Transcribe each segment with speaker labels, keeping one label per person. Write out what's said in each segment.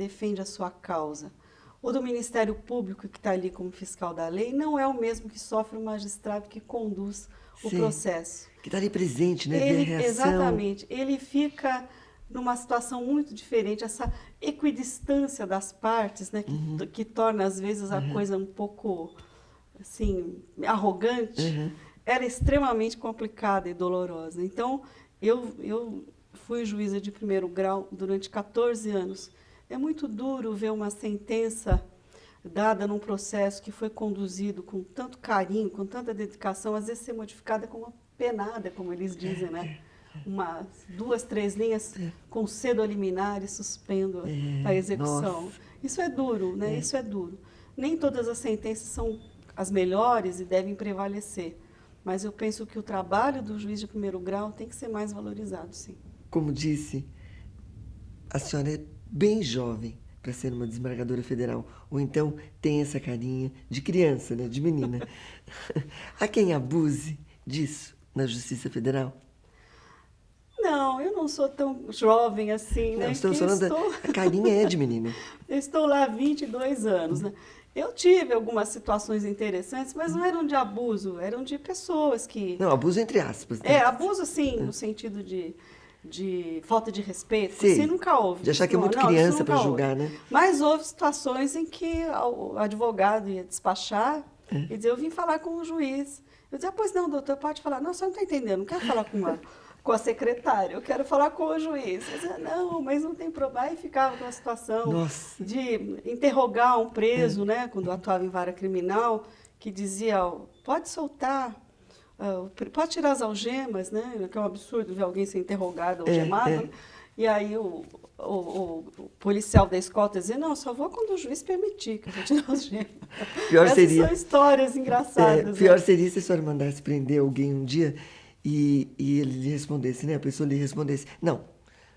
Speaker 1: defende a sua causa, o do Ministério Público, que está ali como fiscal da lei, não é o mesmo que sofre o magistrado que conduz o
Speaker 2: Sim.
Speaker 1: processo.
Speaker 2: Que está ali presente, né? Vê a reação.
Speaker 1: Exatamente, ele fica numa situação muito diferente, essa equidistância das partes, né, que torna às vezes a coisa um pouco assim arrogante,
Speaker 2: Uhum.
Speaker 1: era extremamente complicada e dolorosa. Então, eu fui juíza de primeiro grau durante 14 anos. É muito duro ver uma sentença dada num processo que foi conduzido com tanto carinho, com tanta dedicação, às vezes ser modificada com uma penada, como eles dizem, né? Umas 2, 3 linhas com cedo a liminar e suspendo a execução.
Speaker 2: Nossa.
Speaker 1: Isso é duro, né? Isso é duro. Nem todas as sentenças são as melhores e devem prevalecer, mas eu penso que o trabalho do juiz de primeiro grau tem que ser mais valorizado, sim.
Speaker 2: Como disse, a senhora é bem jovem para ser uma desembargadora federal. Ou então tem essa carinha de criança, né? De menina. Há quem abuse disso na Justiça Federal?
Speaker 1: Não, eu não sou tão jovem assim,
Speaker 2: Não,
Speaker 1: né? Que
Speaker 2: estamos falando da...
Speaker 1: estou,
Speaker 2: A carinha é de menina.
Speaker 1: eu estou lá há 22 anos, né? Eu tive algumas situações interessantes, mas não eram de abuso, eram de pessoas que...
Speaker 2: Não, abuso entre aspas, né?
Speaker 1: Abuso sim, no sentido de falta de respeito, assim
Speaker 2: Sei.
Speaker 1: nunca houve.
Speaker 2: De achar que é
Speaker 1: Não,
Speaker 2: muito
Speaker 1: não, isso
Speaker 2: criança
Speaker 1: nunca
Speaker 2: para
Speaker 1: houve.
Speaker 2: julgar, né?
Speaker 1: Mas houve situações em que o advogado ia despachar e dizer, eu vim falar com o juiz. Eu dizia, pois não, doutor, pode falar. Não, você não está entendendo, não quero falar com a secretária, eu quero falar com o juiz. Eu dizia, não, mas não tem problema. Aí ficava com a situação
Speaker 2: Nossa.
Speaker 1: de interrogar um preso, né, quando atuava em vara criminal, que dizia, ó, pode soltar, pode tirar as algemas, né, que é um absurdo ver alguém ser interrogado, algemado. E aí o policial da escolta dizia, não, só vou quando o juiz permitir que eu vou tirar as algemas.
Speaker 2: Pior
Speaker 1: Essas
Speaker 2: seria...
Speaker 1: são histórias engraçadas.
Speaker 2: pior
Speaker 1: Né?
Speaker 2: seria se a senhora mandasse prender alguém um dia e ele lhe respondesse, né? A pessoa lhe respondesse, não,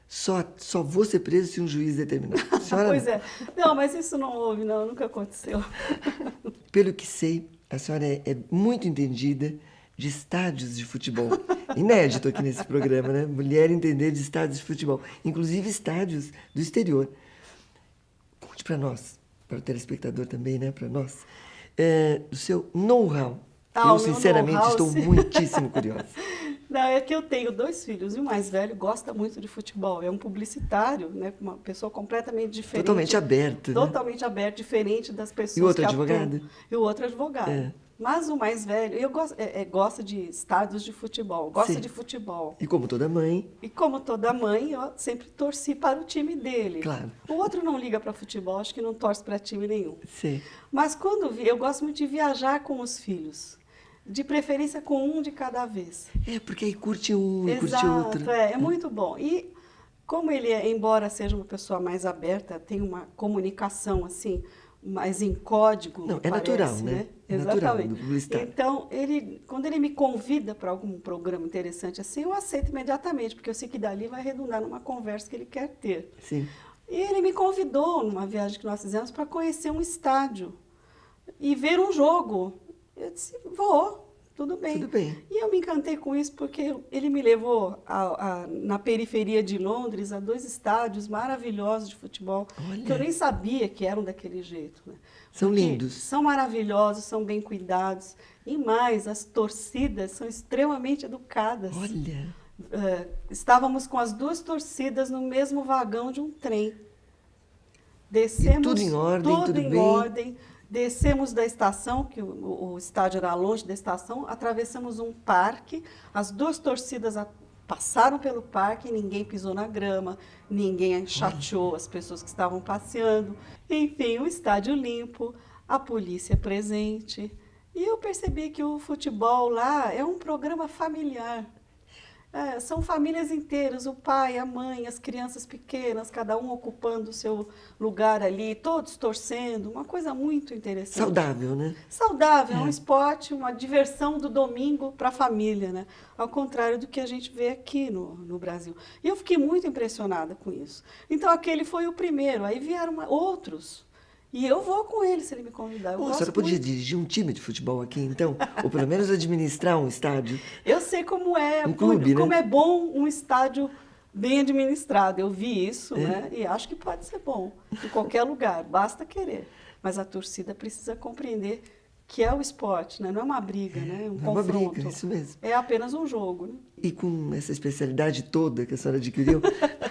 Speaker 2: só vou ser preso se um juiz determinar. A senhora
Speaker 1: Pois
Speaker 2: não.
Speaker 1: é. Não, mas isso não houve, não, nunca aconteceu.
Speaker 2: Pelo que sei, a senhora é muito entendida de estádios de futebol. Inédito aqui nesse programa, né? Mulher entender de estádios de futebol. Inclusive estádios do exterior. Conte para nós, para o telespectador também, né? Para nós, do seu know-how. Eu,
Speaker 1: O meu
Speaker 2: sinceramente,
Speaker 1: know-how,
Speaker 2: estou
Speaker 1: sim.
Speaker 2: muitíssimo curiosa.
Speaker 1: Não, é que eu tenho 2 filhos e o mais velho gosta muito de futebol. É um publicitário, né? Uma pessoa completamente
Speaker 2: Totalmente
Speaker 1: diferente.
Speaker 2: aberto, né?
Speaker 1: Totalmente aberto, diferente das
Speaker 2: E o
Speaker 1: pessoas
Speaker 2: outro
Speaker 1: que atuam.
Speaker 2: advogado?
Speaker 1: E o outro advogado.
Speaker 2: É.
Speaker 1: Mas o mais velho, gosta de estádios de futebol, gosta
Speaker 2: Sim.
Speaker 1: de futebol.
Speaker 2: E como toda mãe,
Speaker 1: E como toda mãe, eu sempre torci para o time dele.
Speaker 2: claro.
Speaker 1: O outro não liga para futebol, acho que não torce para time nenhum.
Speaker 2: Sei.
Speaker 1: Mas eu gosto muito de viajar com os filhos, de preferência com um de cada vez.
Speaker 2: Porque aí curte um e curte outro.
Speaker 1: Exato, é muito bom. E como ele, embora seja uma pessoa mais aberta, tem uma comunicação assim, mais em código,
Speaker 2: Não, é
Speaker 1: parece,
Speaker 2: natural, né? É natural do
Speaker 1: Exatamente.
Speaker 2: publicitário.
Speaker 1: Então, quando ele me convida para algum programa interessante assim, eu aceito imediatamente, porque eu sei que dali vai redundar numa conversa que ele quer ter.
Speaker 2: Sim.
Speaker 1: E ele me convidou numa viagem que nós fizemos para conhecer um estádio e ver um jogo. Eu disse, vou, tudo bem.
Speaker 2: Tudo bem.
Speaker 1: E eu me encantei com isso porque ele me levou na periferia de Londres a 2 estádios maravilhosos de futebol,
Speaker 2: Olha.
Speaker 1: que eu nem sabia que eram daquele jeito. Né?
Speaker 2: São
Speaker 1: Porque
Speaker 2: lindos.
Speaker 1: São maravilhosos, são bem cuidados. E mais, as torcidas são extremamente educadas.
Speaker 2: Olha.
Speaker 1: Estávamos com as 2 torcidas no mesmo vagão de um trem.
Speaker 2: E tudo em ordem,
Speaker 1: tudo
Speaker 2: tudo
Speaker 1: em
Speaker 2: bem.
Speaker 1: ordem. Descemos da estação, que o estádio era longe da estação, atravessamos um parque, as 2 torcidas passaram pelo parque, ninguém pisou na grama, ninguém chateou as pessoas que estavam passeando. Enfim, o estádio limpo, a polícia presente. E eu percebi que o futebol lá é um programa familiar. São famílias inteiras, o pai, a mãe, as crianças pequenas, cada um ocupando o seu lugar ali, todos torcendo, uma coisa muito interessante.
Speaker 2: Saudável, né?
Speaker 1: Saudável, é um esporte, uma diversão do domingo para a família, né? Ao contrário do que a gente vê aqui no Brasil. E eu fiquei muito impressionada com isso. Então, aquele foi o primeiro, aí vieram outros. E eu vou com ele se ele me convidar.
Speaker 2: A senhora podia dirigir um time de futebol aqui, então? Ou pelo menos administrar um estádio?
Speaker 1: Eu sei como é,
Speaker 2: Um clube,
Speaker 1: como
Speaker 2: né?
Speaker 1: é bom um estádio bem administrado. Eu vi isso, né? E acho que pode ser bom em qualquer lugar, basta querer. Mas a torcida precisa compreender que é o esporte, né? Não é uma briga, né? Um
Speaker 2: É uma
Speaker 1: confronto.
Speaker 2: briga, isso mesmo.
Speaker 1: É apenas um jogo, né?
Speaker 2: E com essa especialidade toda que a senhora adquiriu,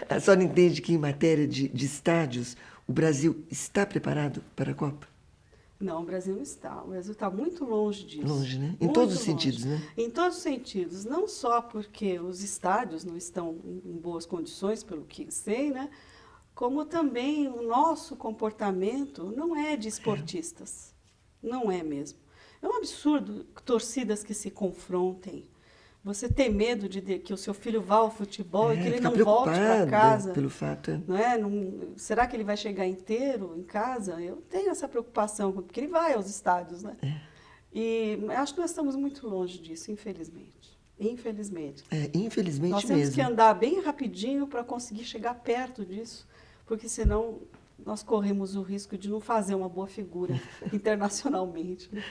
Speaker 2: a senhora entende que em matéria de estádios, o Brasil está preparado para a Copa?
Speaker 1: Não, o Brasil não está. O Brasil está muito longe disso.
Speaker 2: Longe, né? Em
Speaker 1: Muito
Speaker 2: todos os
Speaker 1: longe.
Speaker 2: sentidos, né?
Speaker 1: Em todos os sentidos. Não só porque os estádios não estão em boas condições, pelo que sei, né? Como também o nosso comportamento não é de esportistas. Não é mesmo. É um absurdo torcidas que se confrontem. Você ter medo de que o seu filho vá ao futebol e que ele
Speaker 2: fica
Speaker 1: não volte para
Speaker 2: preocupada
Speaker 1: casa.
Speaker 2: pelo fato.
Speaker 1: Não é? Será que ele vai chegar inteiro em casa? Eu tenho essa preocupação, porque ele vai aos estádios, né? E acho que nós estamos muito longe disso, infelizmente. Infelizmente.
Speaker 2: Infelizmente
Speaker 1: Nós temos
Speaker 2: mesmo.
Speaker 1: que andar bem rapidinho para conseguir chegar perto disso, porque senão nós corremos o risco de não fazer uma boa figura internacionalmente. Né?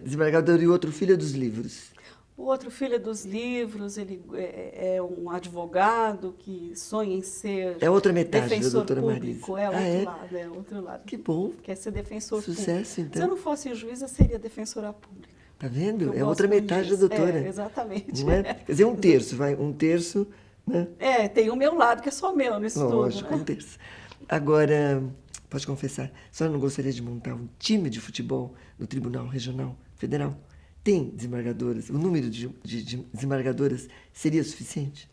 Speaker 2: Desembargador, e outro filho dos livros?
Speaker 1: O outro filho é dos livros, ele é um advogado que sonha em ser
Speaker 2: É outra metade da
Speaker 1: defensor
Speaker 2: doutora
Speaker 1: público.
Speaker 2: Marisa.
Speaker 1: É outro lado.
Speaker 2: Que bom.
Speaker 1: Quer ser defensor
Speaker 2: Sucesso,
Speaker 1: público.
Speaker 2: então.
Speaker 1: Se eu não fosse juíza, seria defensora pública.
Speaker 2: Tá vendo?
Speaker 1: Eu
Speaker 2: É
Speaker 1: gosto
Speaker 2: outra
Speaker 1: muito
Speaker 2: metade da
Speaker 1: disso.
Speaker 2: doutora.
Speaker 1: Exatamente.
Speaker 2: Não é? Quer dizer, um terço, vai. Um terço, né?
Speaker 1: Tem o meu lado, que é só meu nisso tudo.
Speaker 2: Lógico,
Speaker 1: Né?
Speaker 2: um terço. Agora, pode confessar, a senhora não gostaria de montar um time de futebol no Tribunal Regional Federal? Tem desembargadoras? O número de desembargadoras seria suficiente?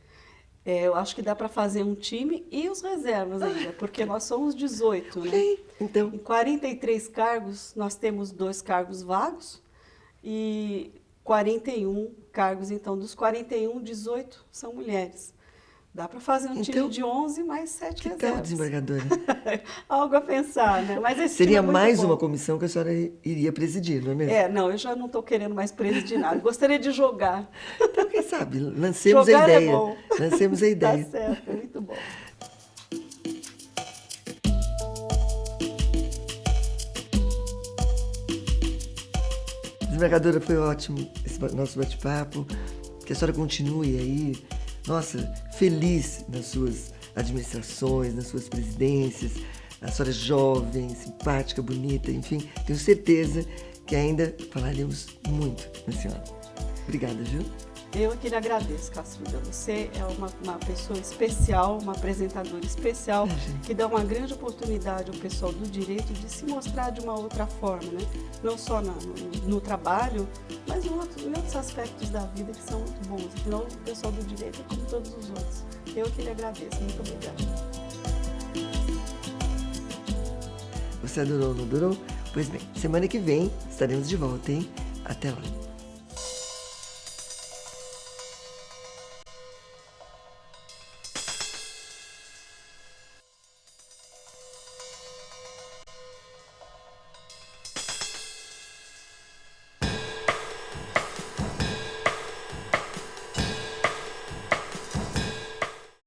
Speaker 1: Eu acho que dá para fazer um time e os reservas ainda, porque nós somos 18, né?
Speaker 2: Ok, então.
Speaker 1: Em 43 cargos, nós temos 2 cargos vagos e 41 cargos. Então, dos 41, 18 são mulheres. Dá para fazer um time de 11 mais 7
Speaker 2: Que
Speaker 1: reservas.
Speaker 2: tal, desembargadora?
Speaker 1: Algo a pensar, né? Mas esse
Speaker 2: Seria
Speaker 1: time é muito
Speaker 2: mais
Speaker 1: bom.
Speaker 2: uma comissão que a senhora iria presidir, não é mesmo?
Speaker 1: Não, eu já não estou querendo mais presidir nada. Gostaria de jogar.
Speaker 2: Então, quem sabe, lancemos
Speaker 1: Jogar
Speaker 2: a ideia.
Speaker 1: é bom.
Speaker 2: Lancemos a ideia.
Speaker 1: Tá certo, é muito bom.
Speaker 2: Desembargadora, foi ótimo esse nosso bate-papo. Que a senhora continue aí, nossa, feliz nas suas administrações, nas suas presidências. A senhora é jovem, simpática, bonita, enfim, tenho certeza que ainda falaremos muito na senhora. Obrigada, viu?
Speaker 1: Eu que lhe agradeço, Caçuda. Você é uma pessoa especial, uma apresentadora especial, que dá uma grande oportunidade ao pessoal do direito de se mostrar de uma outra forma, né? Não só no trabalho, mas em outros aspectos da vida que são muito bons. Afinal, o pessoal do direito é como todos os outros. Eu que lhe agradeço. Muito obrigada.
Speaker 2: Você adorou ou não adorou? Pois bem, semana que vem estaremos de volta, hein? Até lá.